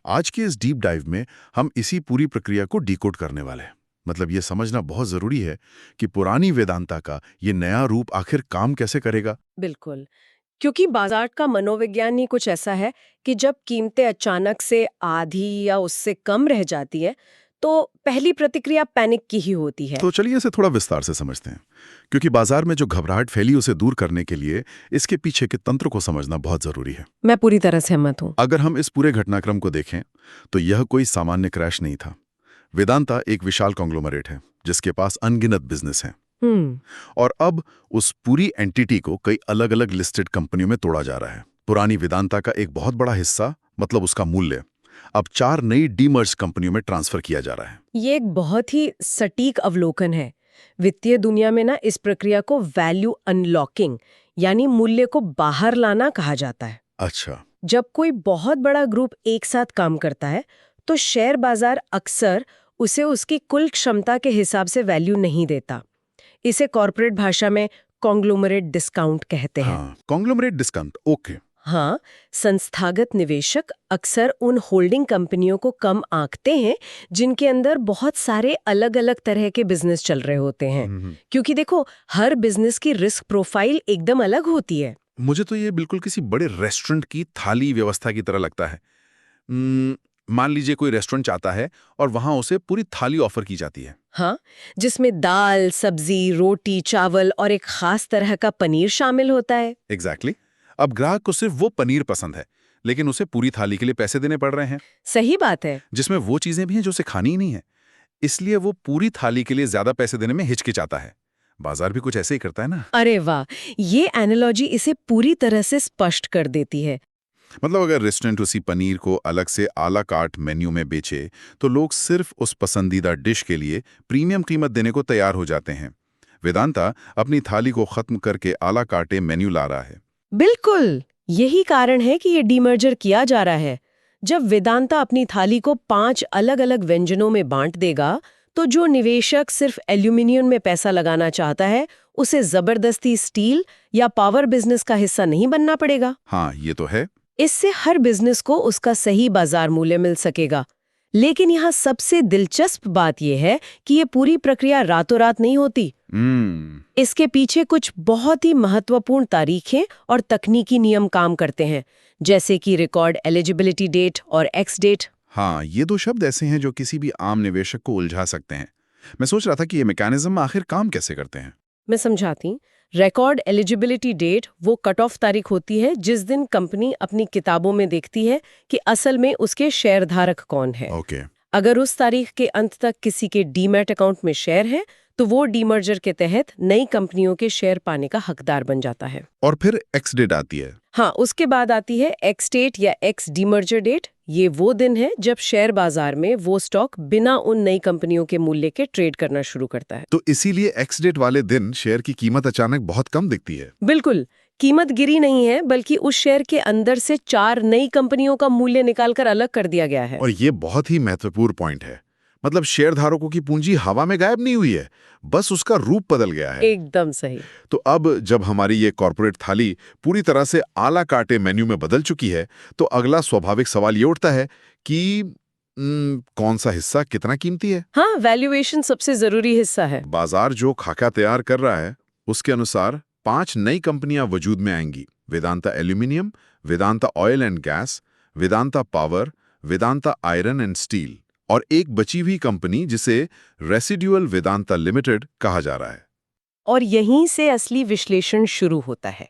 आज की इस डीप डाइव में हम इसी पूरी प्रक्रिया को डिकोड करने वाले हैं। मतलब ये समझना बहुत जरूरी है कि पुरानी वेदांता का ये नया रूप आखिर काम कैसे करेगा। बिल्कुल। क्योंकि बाजार का मनोविज्ञान ही कुछ ऐसा है कि जब कीमतें अचानक से आधी या उससे कम रह जाती है, तो पहली प्रतिक्रिया पैनिक की ही होती है। तो चलिए इसे थोड़ा विस्तार से समझते हैं, क्योंकि बाजार में जो घबराहट फैली उसे दूर करने के लिए इसके पीछे के तंत्र को समझना बहुत जरूरी है। मैं पूरी तरह सहमत हूँ। अगर हम इस पूरे घटनाक्रम को देखें तो यह कोई सामान्य क्रैश नहीं था। वेदांता एक विशाल कॉन्ग्लोमरेट है जिसके पास अनगिनत बिजनेस हैं। हम्म। और अब उस पूरी एंटिटी को कई अलग अलग लिस्टेड कंपनियों में तोड़ा जा रहा है। पुरानी वेदांता का एक बहुत बड़ा हिस्सा, मतलब उसका मूल्य, अब 4 नई डीमर्ज कंपनियों में ट्रांसफर किया जा रहा है। ये एक बहुत ही सटीक अवलोकन है। वित्तीय दुनिया में ना इस प्रक्रिया को वैल्यू अनलॉकिंग यानी मूल्य को बाहर लाना कहा जाता है। अच्छा। जब कोई बहुत बड़ा ग्रुप एक साथ काम करता है तो शेयर बाजार अक्सर उसे उसकी कुल क्षमता के हिसाब से वैल्यू नहीं देता। इसे कॉर्पोरेट भाषा में कॉन्ग्लोमरेट डिस्काउंट कहते हैं। हाँ, कॉन्ग्लोमरेट डिस्काउंट, ओके। हाँ, संस्थागत निवेशक अक्सर उन होल्डिंग कंपनियों को कम आंकते हैं जिनके अंदर बहुत सारे अलग अलग तरह के बिजनेस चल रहे होते हैं। क्योंकि देखो, हर बिजनेस की रिस्क प्रोफाइल एकदम अलग होती है। मुझे तो ये बिल्कुल किसी बड़े रेस्टोरेंट की थाली व्यवस्था की तरह लगता है। मान लीजिए कोई रेस्टोरेंट चाहता है और वहां उसे पूरी थाली ऑफर की जाती है। हाँ, जिसमें दाल, सब्जी, रोटी, चावल और एक खास तरह का पनीर शामिल होता है। एग्जैक्टली। अब ग्राहक को सिर्फ वो पनीर पसंद है, लेकिन उसे पूरी थाली के लिए पैसे देने पड़ रहे हैं, सही बात है। जिसमें वो चीजें भी हैं जो उसे खानी ही नहीं है। इसलिए वो पूरी थाली के लिए ज्यादा पैसे देने में हिचकिचाता है। बाजार भी कुछ ऐसे ही करता है ना। अरे वाह, ये एनालॉजी इसे पूरी तरह से स्पष्ट कर देती है। मतलब अगर रेस्टोरेंट उसी पनीर को अलग से आला कार्ट मेन्यू में बेचे तो लोग सिर्फ उस पसंदीदा डिश के लिए प्रीमियम कीमत देने को तैयार हो जाते हैं। वेदांता अपनी थाली को खत्म करके आला कार्टे मेन्यू ला रहा है। बिल्कुल, यही कारण है कि ये डीमर्जर किया जा रहा है। जब वेदांता अपनी थाली को 5 अलग-अलग व्यंजनों में बांट देगा, तो जो निवेशक सिर्फ एल्यूमिनियम में पैसा लगाना चाहता है, उसे जबरदस्ती स्टील या पावर बिजनेस का हिस्सा नहीं बनना पड़ेगा। हाँ, ये तो है। इससे हर बिजनेस को उसका सही बाजार मूल्य मिल सकेगा। लेकिन यहाँ सबसे दिलचस्प बात यह है कि ये पूरी प्रक्रिया रातों रात नहीं होती। इसके पीछे कुछ बहुत ही महत्वपूर्ण तारीखें और तकनीकी नियम काम करते हैं, जैसे कि रिकॉर्ड एलिजिबिलिटी डेट और एक्स डेट। हाँ, ये 2 शब्द ऐसे हैं जो किसी भी आम निवेशक को उलझा सकते हैं। मैं सोच रहा था कि ये मैकेनिज्म आखिर काम कैसे करते हैं। मैं समझाती। रिकॉर्ड एलिजिबिलिटी डेट वो कट ऑफ तारीख होती है जिस दिन कंपनी अपनी किताबों में देखती है कि असल में उसके शेयरधारक कौन है। ओके। अगर उस तारीख के अंत तक किसी के डीमैट अकाउंट में शेयर है तो वो डीमर्जर के तहत नई कंपनियों के शेयर पाने का हकदार बन जाता है। और फिर एक्स डेट आती है। हाँ, उसके बाद आती है एक्स डेट या एक्स डीमर्जर डेट। ये वो दिन है जब शेयर बाजार में वो स्टॉक बिना उन नई कंपनियों के मूल्य के ट्रेड करना शुरू करता है। तो इसीलिए एक्स डेट वाले दिन शेयर की कीमत अचानक बहुत कम दिखती है। बिल्कुल, कीमत गिरी नहीं है, बल्कि उस शेयर के अंदर से 4 नई कंपनियों का मूल्य निकालकर अलग कर दिया गया है। और ये बहुत ही महत्वपूर्ण पॉइंट है। मतलब शेयरधारकों की पूंजी हवा में गायब नहीं हुई है, बस उसका रूप बदल गया है। एकदम सही। तो अब जब हमारी ये कॉर्पोरेट थाली पूरी तरह से आला काटे मेन्यू में बदल चुकी है, तो अगला स्वाभाविक सवाल ये उठता है कि कौन सा हिस्सा कितना कीमती है। हाँ, वैल्यूएशन सबसे जरूरी हिस्सा है। बाजार जो खाका तैयार कर रहा है उसके अनुसार 5 नई कंपनियां वजूद में आएंगी। Vedanta aluminium, Vedanta oil and gas, Vedanta power, Vedanta iron and steel, और एक बची हुई कंपनी जिसे रेसिडुअल वेदांता लिमिटेड कहा जा रहा है। और यहीं से असली विश्लेषण शुरू होता है।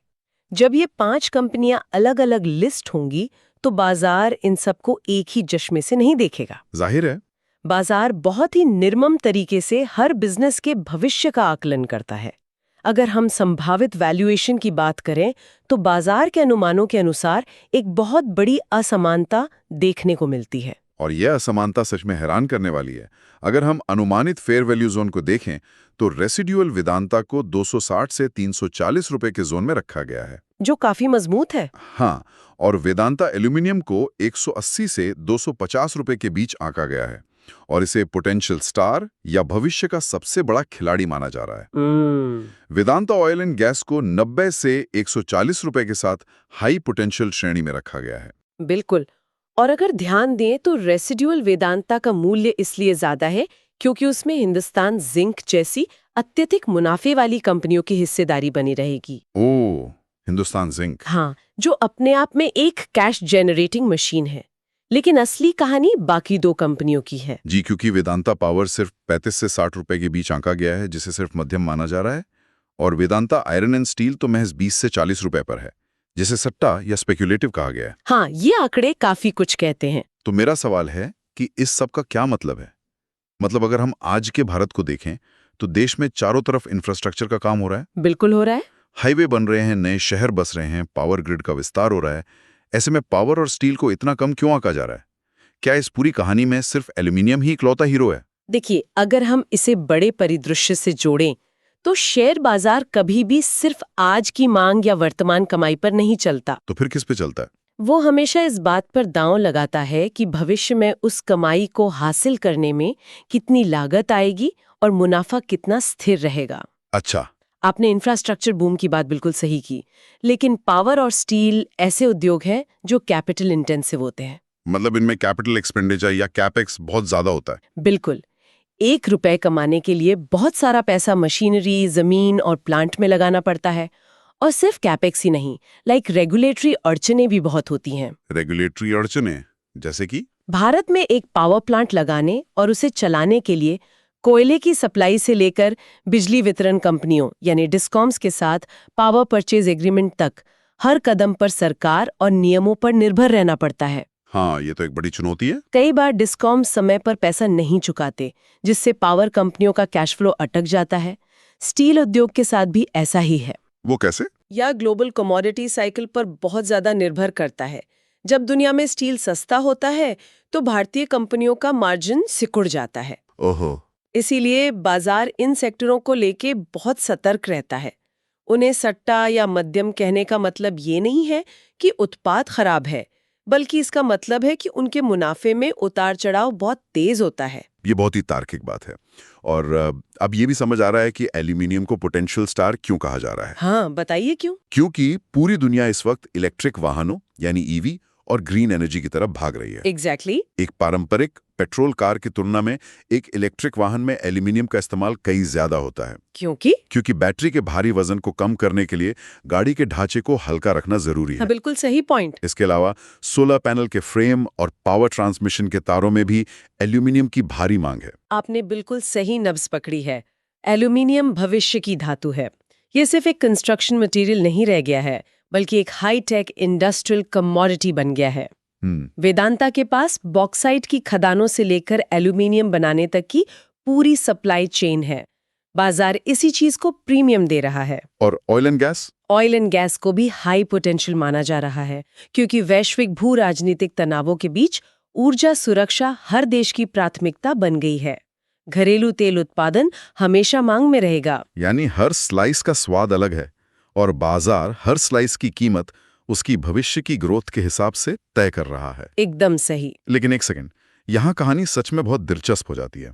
जब ये 5 कंपनियां अलग-अलग लिस्ट होंगी तो बाजार इन सबको एक ही चश्मे से नहीं देखेगा। जाहिर है। बाजार बहुत ही निर्मम तरीके से हर बिजनेस के भविष्य का आकलन करता है। अगर हम संभावित वैल्यूएशन की बात करें तो बाजार के अनुमानों के अनुसार एक बहुत बड़ी असमानता देखने को मिलती है। और यह असमानता सच में हैरान करने वाली है। अगर हम अनुमानित फेयर वैल्यू जोन को देखें तो रेसिडुअल वेदांता को 260 से 340 रुपए के जोन में रखा गया है, जो काफी मजबूत है। हाँ, और वेदांता एल्यूमिनियम को 180 से 250 रुपए के बीच आंका गया है, और इसे पोटेंशियल स्टार या भविष्य का सबसे बड़ा खिलाड़ी माना जा रहा है। वेदांता ऑयल एंड गैस को 90 से 140 रुपए के साथ हाई पोटेंशियल श्रेणी में रखा गया है। बिल्कुल। और अगर ध्यान दें तो रेसिडुअल वेदांता का मूल्य इसलिए ज्यादा है क्योंकि उसमें हिंदुस्तान जिंक जैसी अत्यधिक मुनाफे वाली कंपनियों की हिस्सेदारी बनी रहेगी। ओ, हिंदुस्तान जिंक। हाँ, जो अपने आप में एक कैश जनरेटिंग मशीन है, लेकिन असली कहानी बाकी दो कंपनियों की है। जी, क्योंकि वेदांता पावर सिर्फ 35 से 60 रुपए के बीच आंका गया है, जिसे सिर्फ मध्यम माना जा रहा है, और वेदांता आयरन एंड स्टील तो महज 20 से 40 रुपए पर है, जिसे सट्टा या स्पेक्युलेटिव कहा गया है। हाँ, ये आंकड़े काफी कुछ कहते हैं। तो मेरा सवाल है कि इस सब का क्या मतलब है? मतलब अगर हम आज के भारत को देखें तो देश में चारों तरफ इंफ्रास्ट्रक्चर का काम हो रहा है। बिल्कुल हो रहा है। हाईवे बन रहे हैं, नए शहर बस रहे हैं, पावर ग्रिड का विस्तार हो रहा है। ऐसे में पावर और स्टील को इतना कम क्यों आंका जा रहा है? क्या इस पूरी कहानी में सिर्फ एल्यूमिनियम ही इकलौता हीरो है? देखिए, अगर हम इसे बड़े परिदृश्य से जोड़ें तो शेयर बाजार कभी भी सिर्फ आज की मांग या वर्तमान कमाई पर नहीं चलता। तो फिर किस पे चलता है? वो हमेशा इस बात पर दांव लगाता है कि भविष्य में उस कमाई को हासिल करने में कितनी लागत आएगी और मुनाफा कितना स्थिर रहेगा। अच्छा। आपने इंफ्रास्ट्रक्चर बूम की बात बिल्कुल सही की, लेकिन पावर और स्टील ऐसे उद्योग हैं जो कैपिटल इंटेंसिव होते हैं। मतलब इनमें कैपिटल एक्सपेंडिचर या कैपेक्स बहुत ज्यादा होता है। बिल्कुल। 1 रुपए कमाने के लिए बहुत सारा पैसा मशीनरी, जमीन और प्लांट में लगाना पड़ता है। और सिर्फ कैपेक्स ही नहीं, रेगुलेटरी अड़चनें भी बहुत होती हैं। रेगुलेटरी अड़चनें जैसे कि? भारत में एक पावर प्लांट लगाने और उसे चलाने के लिए कोयले की सप्लाई से लेकर बिजली वितरण कंपनियों यानी डिस्कॉम्स के साथ पावर परचेज एग्रीमेंट तक हर कदम पर सरकार और नियमों पर निर्भर रहना पड़ता है। हाँ, ये तो एक बड़ी चुनौती है। कई बार डिस्कॉम समय पर पैसा नहीं चुकाते, जिससे पावर कंपनियों का कैश फ्लो अटक जाता है। स्टील उद्योग के साथ भी ऐसा ही है। वो कैसे? या ग्लोबल कमोडिटी साइकिल पर बहुत ज्यादा निर्भर करता है। जब दुनिया में स्टील सस्ता होता है तो भारतीय कंपनियों का मार्जिन सिकुड़ जाता है। ओहो। इसीलिए बाजार इन सेक्टरों को लेके बहुत सतर्क रहता है। उन्हें सट्टा या मध्यम कहने का मतलब ये नहीं है कि उत्पाद खराब है, बल्कि इसका मतलब है कि उनके मुनाफे में उतार चढ़ाव बहुत तेज होता है। ये बहुत ही तार्किक बात है। और अब ये भी समझ आ रहा है कि एल्यूमिनियम को पोटेंशियल स्टार क्यों कहा जा रहा है। हाँ, बताइए क्यों? क्योंकि पूरी दुनिया इस वक्त इलेक्ट्रिक वाहनों यानी ईवी और ग्रीन एनर्जी की तरफ भाग रही है। एग्जैक्टली। एक पारंपरिक पेट्रोल कार की तुलना में एक इलेक्ट्रिक वाहन में एल्यूमिनियम का इस्तेमाल कई ज्यादा होता है। क्योंकि बैटरी के भारी वजन को कम करने के लिए गाड़ी के ढांचे को हल्का रखना जरूरी है। हाँ, बिल्कुल सही पॉइंट। इसके अलावा सोलर पैनल के फ्रेम और पावर ट्रांसमिशन के तारों में भी एल्यूमिनियम की भारी मांग है। आपने बिल्कुल सही नब्ज पकड़ी है। एल्यूमिनियम भविष्य की धातु है। ये सिर्फ एक कंस्ट्रक्शन मटेरियल नहीं रह गया है, बल्कि एक हाई टेक इंडस्ट्रियल कमोडिटी बन गया है। वेदांता के पास बॉक्साइट की खदानों से लेकर एल्यूमिनियम बनाने तक की पूरी सप्लाई चेन है। बाजार इसी चीज को प्रीमियम दे रहा है। और oil and gas? Oil and gas को भी हाई पोटेंशियल माना जा रहा है, क्योंकि वैश्विक भू राजनीतिक तनावों के बीच ऊर्जा सुरक्षा हर देश की प्राथमिकता बन गई है। घरेलू तेल उत्पादन हमेशा मांग में रहेगा। यानी हर स्लाइस का स्वाद अलग है और बाजार हर स्लाइस की कीमत उसकी भविष्य की ग्रोथ के हिसाब से तय कर रहा है। एकदम सही। लेकिन एक सेकंड, यहाँ कहानी सच में बहुत दिलचस्प हो जाती है,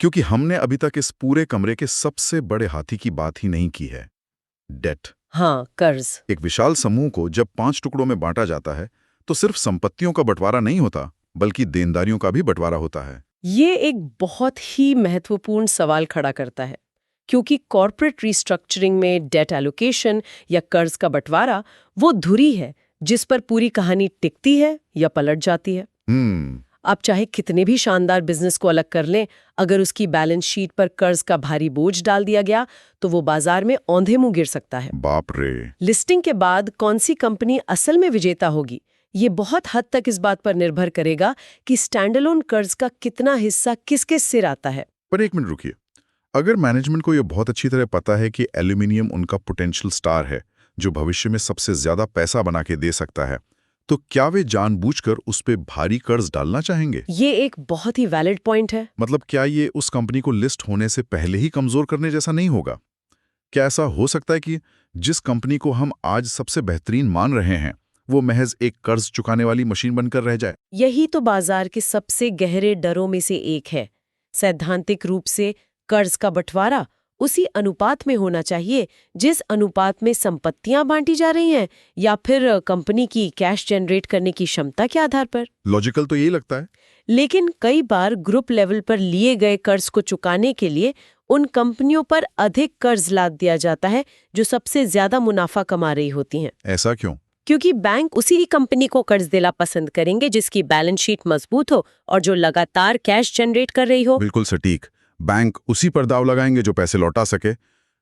क्योंकि हमने अभी तक इस पूरे कमरे के सबसे बड़े हाथी की बात ही नहीं की है, डेट। हाँ, कर्ज। एक विशाल समूह को जब 5 टुकड़ों में बांटा जाता है तो सिर्फ संपत्तियों का बंटवारा नहीं होता, बल्कि देनदारियों का भी बंटवारा होता है। ये एक बहुत ही महत्वपूर्ण सवाल खड़ा करता है, क्योंकि कॉर्पोरेट रिस्ट्रक्चरिंग में डेट एलोकेशन या कर्ज का बंटवारा वो धुरी है जिस पर पूरी कहानी टिकती है या पलट जाती है। आप चाहे कितने भी शानदार बिजनेस को अलग कर लें, अगर उसकी बैलेंस शीट पर कर्ज का भारी बोझ डाल दिया गया तो वो बाजार में औंधे मुंह गिर सकता है। बाप रे। लिस्टिंग के बाद कौन सी कंपनी असल में विजेता होगी, ये बहुत हद तक इस बात पर निर्भर करेगा कि स्टैंडअलोन कर्ज का कितना हिस्सा किस-किस सिर आता है। पर एक मिनट रुकिए, अगर मैनेजमेंट को यह बहुत अच्छी तरह पता है कि एल्यूमिनियम उनका पोटेंशियल स्टार है जो भविष्य में सबसे ज्यादा पैसा बना के दे सकता है, तो क्या वे जानबूझकर उस पे भारी कर्ज डालना चाहेंगे? ये एक बहुत ही वैलिड पॉइंट है। मतलब क्या ये उस कंपनी को लिस्ट होने से पहले ही कमजोर करने जैसा नहीं होगा? क्या ऐसा हो सकता है कि जिस कंपनी को हम आज सबसे बेहतरीन मान रहे हैं वो महज एक कर्ज चुकाने वाली मशीन बनकर रह जाए? यही तो बाजार के सबसे गहरे डरों में से एक है। सैद्धांतिक रूप से कर्ज का बंटवारा उसी अनुपात में होना चाहिए जिस अनुपात में संपत्तियां बांटी जा रही हैं, या फिर कंपनी की कैश जनरेट करने की क्षमता के आधार पर। लॉजिकल तो यही लगता है। लेकिन कई बार ग्रुप लेवल पर लिए गए कर्ज को चुकाने के लिए उन कंपनियों पर अधिक कर्ज लाद दिया जाता है जो सबसे ज्यादा मुनाफा कमा रही होती हैं। ऐसा क्यों? क्योंकि बैंक उसी कंपनी को कर्ज देना पसंद करेंगे जिसकी बैलेंस शीट मजबूत हो और जो लगातार कैश जनरेट कर रही हो। बिल्कुल सटीक। बैंक उसी पर दाव लगाएंगे जो पैसे लौटा सके।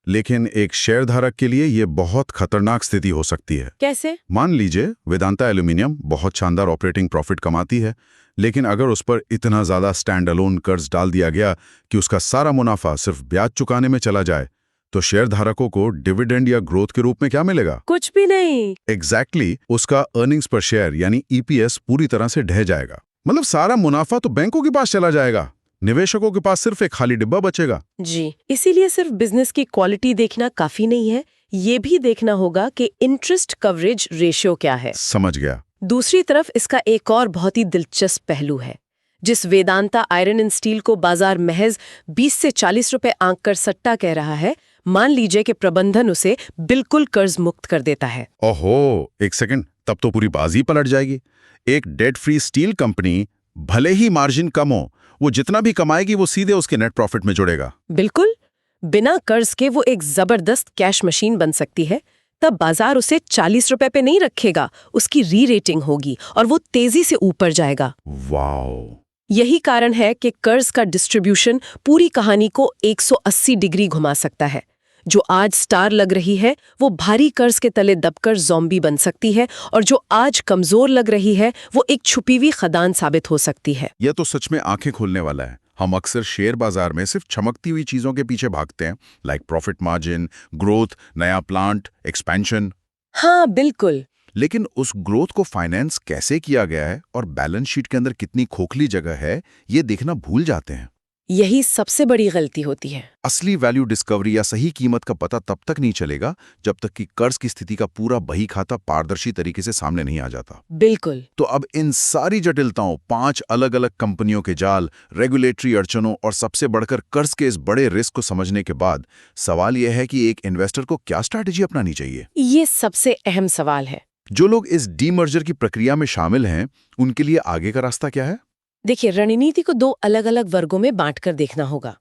लेकिन एक शेयरधारक के लिए ये बहुत खतरनाक स्थिति हो सकती है। कैसे? मान लीजिए वेदांता एल्यूमिनियम बहुत शानदार ऑपरेटिंग प्रॉफिट कमाती है, लेकिन अगर उस पर इतना ज्यादा स्टैंड अलोन कर्ज डाल दिया गया कि उसका सारा मुनाफा सिर्फ ब्याज चुकाने में चला जाए, तो शेयरधारकों को डिविडेंड या ग्रोथ के रूप में क्या मिलेगा? कुछ भी नहीं। एग्जैक्टली उसका अर्निंग्स पर शेयर यानी ईपीएस पूरी तरह से ढह जाएगा। मतलब सारा मुनाफा तो बैंकों के पास चला जाएगा, निवेशकों के पास सिर्फ एक खाली डिब्बा बचेगा। जी, इसीलिए सिर्फ बिजनेस की क्वालिटी देखना काफी नहीं है, ये भी देखना होगा कि इंटरेस्ट कवरेज रेशियो क्या है। समझ गया। दूसरी तरफ इसका एक और बहुत ही दिलचस्प पहलू है। जिस वेदांता आयरन एंड स्टील को बाजार महज 20 से 40 रुपए आंक कर सट्टा कह रहा है, मान लीजिए कि प्रबंधन उसे बिल्कुल कर्ज मुक्त कर देता है। ओहो, एक सेकंड, तब तो पूरी बाजी पलट जाएगी। एक डेट फ्री स्टील कंपनी भले ही मार्जिन कम हो, वो जितना भी कमाएगी वो सीधे उसके नेट प्रॉफिट में जुड़ेगा। बिल्कुल, बिना कर्ज के वो एक जबरदस्त कैश मशीन बन सकती है। तब बाजार उसे 40 रुपए पे नहीं रखेगा, उसकी री रेटिंग होगी और वो तेजी से ऊपर जाएगा। वाओ! यही कारण है कि कर्ज का डिस्ट्रीब्यूशन पूरी कहानी को 180 डिग्री घुमा सकता है। जो आज स्टार लग रही है वो भारी कर्ज के तले दबकर ज़ॉम्बी बन सकती है, और जो आज कमजोर लग रही है वो एक छुपी हुई खदान साबित हो सकती है। यह तो सच में आंखें खोलने वाला है। हम अक्सर शेयर बाजार में सिर्फ चमकती हुई चीजों के पीछे भागते हैं, लाइक प्रॉफिट मार्जिन, ग्रोथ, नया प्लांट, एक्सपेंशन। हाँ बिल्कुल। लेकिन उस ग्रोथ को फाइनेंस कैसे किया गया है और बैलेंस शीट के अंदर कितनी खोखली जगह है, ये देखना भूल जाते हैं। यही सबसे बड़ी गलती होती है। असली वैल्यू डिस्कवरी या सही कीमत का पता तब तक नहीं चलेगा जब तक कि कर्ज की स्थिति का पूरा बही खाता पारदर्शी तरीके से सामने नहीं आ जाता। बिल्कुल। तो अब इन सारी जटिलताओं, 5 अलग-अलग कंपनियों के जाल, रेगुलेटरी अड़चनों और सबसे बढ़कर कर्ज के इस बड़े रिस्क को समझने के बाद सवाल यह है कि एक इन्वेस्टर को क्या स्ट्रैटेजी अपनानी चाहिए? ये सबसे अहम सवाल है। जो लोग इस डीमर्जर की प्रक्रिया में शामिल हैं, उनके लिए आगे का रास्ता क्या है? देखिए, रणनीति को 2 अलग-अलग वर्गों में बांटकर देखना होगा।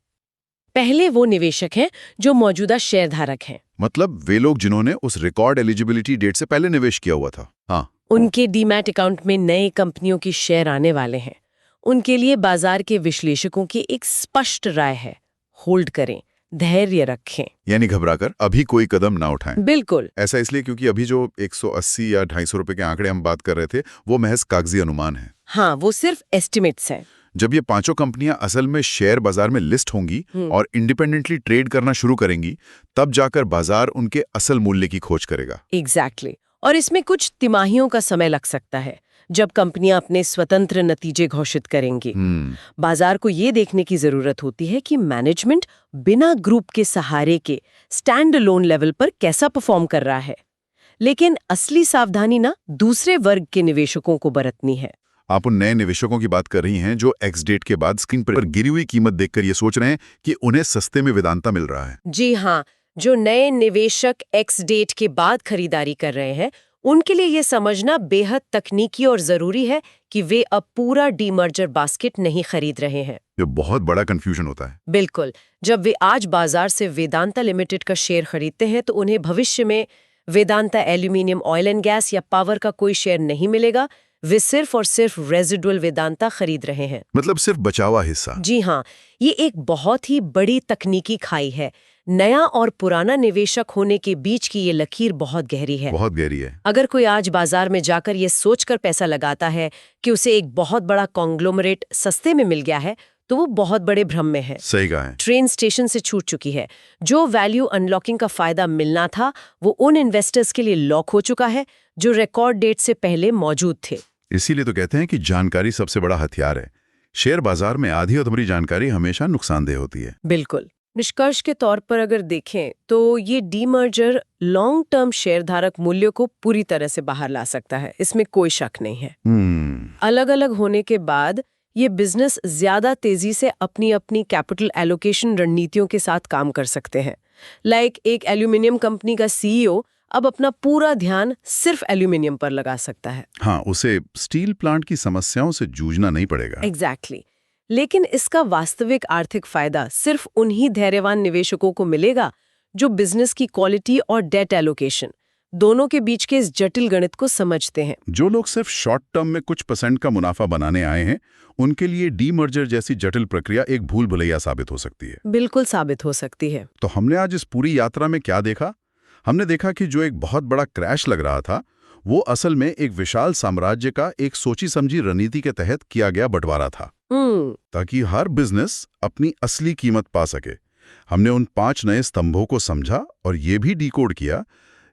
पहले वो निवेशक हैं जो मौजूदा शेयरधारक हैं। मतलब वे लोग जिन्होंने उस रिकॉर्ड एलिजिबिलिटी डेट से पहले निवेश किया हुआ था। हाँ, उनके डीमैट अकाउंट में नए कंपनियों की शेयर आने वाले हैं। उनके लिए बाजार के विश्लेषकों की एक स्पष्ट राय है, होल्ड करें, धैर्य रखें। यानी घबराकर अभी कोई कदम ना उठाएं। बिल्कुल। ऐसा इसलिए क्योंकि अभी जो 180 या 250 रुपए के आंकड़े हम बात कर रहे थे, वो महज कागजी अनुमान है। हाँ, वो सिर्फ एस्टिमेट्स हैं। जब ये 5 कंपनियां असल में शेयर बाजार में लिस्ट होंगी और इंडिपेंडेंटली ट्रेड करना शुरू करेंगी, तब जाकर बाजार उनके असल मूल्य की खोज करेगा। एग्जैक्टली। और इसमें कुछ तिमाहियों का समय लग सकता है, जब कंपनियां अपने स्वतंत्र नतीजे घोषित करेंगी। बाजार को ये देखने की जरूरत होती है कि मैनेजमेंट बिना ग्रुप के सहारे के स्टैंड अलोन लेवल पर कैसा परफॉर्म कर रहा है। लेकिन असली सावधानी ना दूसरे वर्ग के निवेशकों को बरतनी है। आप उन नए निवेशकों की बात कर रही हैं जो एक्स डेट के बाद स्क्रीन पर गिरी हुई कीमत देखकर ये सोच रहे हैं कि उन्हें सस्ते में वेदांता मिल रहा है। जी हाँ, जो नए निवेशक एक्स डेट के बाद खरीदारी कर रहे हैं, उनके लिए ये समझना बेहद तकनीकी और जरूरी है कि वे अब पूरा डीमर्जर बास्केट नहीं खरीद रहे हैं। ये बहुत बड़ा कंफ्यूजन होता है। बिल्कुल। जब वे आज बाजार से वेदांता लिमिटेड का शेयर खरीदते हैं तो उन्हें भविष्य में Vedanta aluminium, oil and gas या पावर का कोई शेयर नहीं मिलेगा। वे सिर्फ और सिर्फ रेजिडुअल वेदांता खरीद रहे हैं। मतलब सिर्फ बचा हुआ हिस्सा। जी हाँ, ये एक बहुत ही बड़ी तकनीकी खाई है। नया और पुराना निवेशक होने के बीच की ये लकीर बहुत गहरी है। बहुत गहरी है। अगर कोई आज बाजार में जाकर ये सोचकर पैसा लगाता है कि उसे एक बहुत बड़ा कॉन्ग्लोमरेट सस्ते में मिल गया है, तो वो बहुत बड़े भ्रम में है। सही कहा है। ट्रेन स्टेशन से छूट चुकी है। जो वैल्यू अनलॉकिंग का फायदा मिलना था, वो उन इन्वेस्टर्स के लिए लॉक हो चुका है जो रिकॉर्ड डेट से पहले मौजूद थे। इसीलिए तो कहते हैं कि जानकारी सबसे बड़ा हथियार है। शेयर बाजार में आधी अधूरी जानकारी हमेशा नुकसानदेह होती है। बिल्कुल। निष्कर्ष के तौर पर अगर देखें तो ये डीमर्जर लॉन्ग टर्म शेयरधारक मूल्य को पूरी तरह से बाहर ला सकता है, इसमें कोई शक नहीं है। अलग अलग होने के बाद ये बिजनेस ज्यादा तेजी से अपनी अपनी कैपिटल एलोकेशन रणनीतियों के साथ काम कर सकते हैं। लाइक एक एल्यूमिनियम कंपनी का सीईओ अब अपना पूरा ध्यान सिर्फ एल्यूमिनियम पर लगा सकता है। हाँ, उसे स्टील प्लांट की समस्याओं से जूझना नहीं पड़ेगा। एग्जैक्टली। लेकिन इसका वास्तविक आर्थिक फायदा सिर्फ उन्हीं धैर्यवान निवेशकों को मिलेगा जो बिजनेस की क्वालिटी और डेट एलोकेशन दोनों के बीच के इस जटिल गणित को समझते हैं। जो लोग सिर्फ शॉर्ट टर्म में कुछ % का मुनाफा बनाने आए हैं, उनके लिए डीमर्जर जैसी जटिल प्रक्रिया एक भूल भुलैया साबित हो सकती है। बिल्कुल साबित हो सकती है। तो हमने आज इस पूरी यात्रा में क्या देखा? हमने देखा कि जो एक बहुत बड़ा क्रैश लग रहा था, वो असल में एक विशाल साम्राज्य का एक सोची समझी रणनीति के तहत किया गया बंटवारा था, ताकि हर बिजनेस अपनी असली कीमत पा सके। हमने उन 5 नए स्तंभों को समझा और ये भी डिकोड किया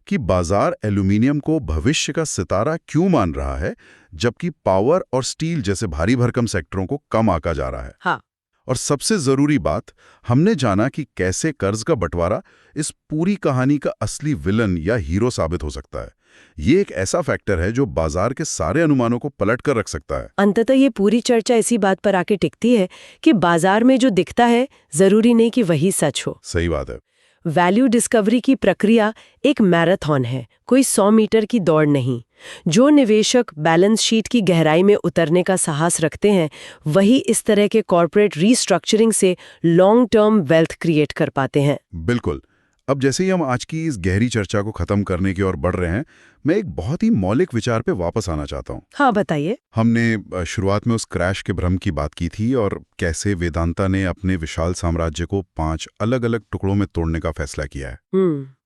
कि बाजार एल्यूमिनियम को भविष्य का सितारा क्यों मान रहा है, जबकि पावर और स्टील जैसे भारी भरकम सेक्टरों को कम आंका जा रहा है। हाँ। और सबसे जरूरी बात, हमने जाना कि कैसे कर्ज का बंटवारा इस पूरी कहानी का असली विलन या हीरो साबित हो सकता है। ये एक ऐसा फैक्टर है जो बाजार के सारे अनुमानों को पलट कर रख सकता है। अंततः ये पूरी चर्चा इसी बात पर आके टिकती है कि बाजार में जो दिखता है जरूरी नहीं कि वही सच हो। सही बात है। वैल्यू डिस्कवरी की प्रक्रिया एक मैराथन है, कोई 100 मीटर की दौड़ नहीं। जो निवेशक बैलेंस शीट की गहराई में उतरने का साहस रखते हैं, वही इस तरह के कॉर्पोरेट रीस्ट्रक्चरिंग से लॉन्ग टर्म वेल्थ क्रिएट कर पाते हैं। बिल्कुल। अब जैसे ही हम आज की इस गहरी चर्चा को खत्म करने की ओर बढ़ रहे हैं, मैं एक बहुत ही मौलिक विचार पे वापस आना चाहता हूँ। हाँ, बताइए। हमने शुरुआत में उस क्रैश के भ्रम की बात की थी और कैसे वेदांता ने अपने विशाल साम्राज्य को 5 अलग-अलग टुकड़ों में तोड़ने का फैसला किया है।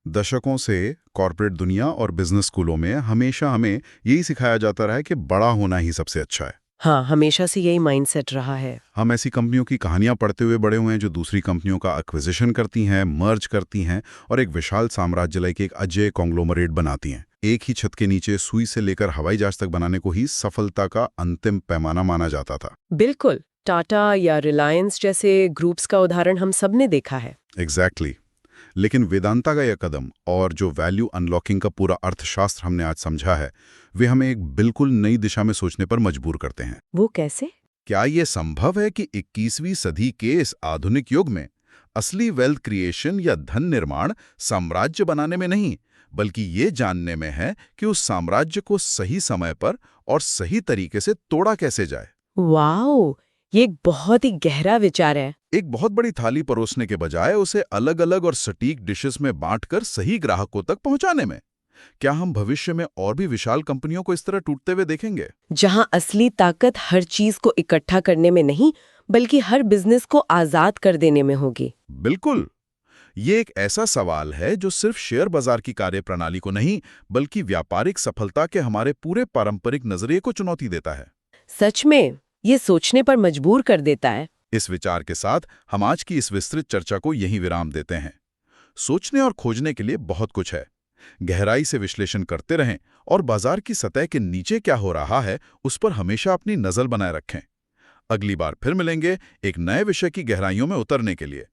दशकों से कॉर्पोरेट दुनिया और बिजनेस स्कूलों में हमेशा हमें यही सिखाया जाता रहा है कि बड़ा होना ही सबसे अच्छा है। हाँ, हमेशा से यही माइंडसेट रहा है। हम ऐसी कंपनियों की कहानियां पढ़ते हुए बड़े हुए हैं जो दूसरी कंपनियों का एक्विजिशन करती हैं, मर्ज करती हैं और एक विशाल साम्राज्य लाइक एक अजय कॉन्ग्लोमरेट बनाती हैं। एक ही छत के नीचे सुई से लेकर हवाई जहाज तक बनाने को ही सफलता का अंतिम पैमाना माना जाता था। बिल्कुल। टाटा या रिलायंस जैसे ग्रुप्स का उदाहरण हम सब ने देखा है। एग्जैक्टली। लेकिन वेदांता का यह कदम और जो वैल्यू अनलॉकिंग का पूरा अर्थशास्त्र हमने आज समझा है, वे हमें एक बिल्कुल नई दिशा में सोचने पर मजबूर करते हैं। वो कैसे? क्या यह संभव है कि 21वीं सदी के इस आधुनिक युग में असली वेल्थ क्रिएशन या धन निर्माण साम्राज्य बनाने में नहीं, बल्कि ये जानने में है कि उस साम्राज्य को सही समय पर और सही तरीके से तोड़ा कैसे जाए? वाओ, ये एक बहुत ही गहरा विचार है। एक बहुत बड़ी थाली परोसने के बजाय उसे अलग अलग और सटीक डिशेस में बांटकर सही ग्राहकों तक पहुंचाने में। क्या हम भविष्य में और भी विशाल कंपनियों को इस तरह टूटते हुए देखेंगे, जहां असली ताकत हर चीज को इकट्ठा करने में नहीं, बल्कि हर बिजनेस को आजाद कर देने में होगी? बिल्कुल। ये एक ऐसा सवाल है जो सिर्फ शेयर बाजार की कार्यप्रणाली को नहीं, बल्कि व्यापारिक सफलता के हमारे पूरे पारंपरिक नजरिए को चुनौती देता है। सच में ये सोचने पर मजबूर कर देता है। इस विचार के साथ हम आज की इस विस्तृत चर्चा को यहीं विराम देते हैं। सोचने और खोजने के लिए बहुत कुछ है। गहराई से विश्लेषण करते रहें और बाजार की सतह के नीचे क्या हो रहा है उस पर हमेशा अपनी नजर बनाए रखें। अगली बार फिर मिलेंगे एक नए विषय की गहराइयों में उतरने के लिए।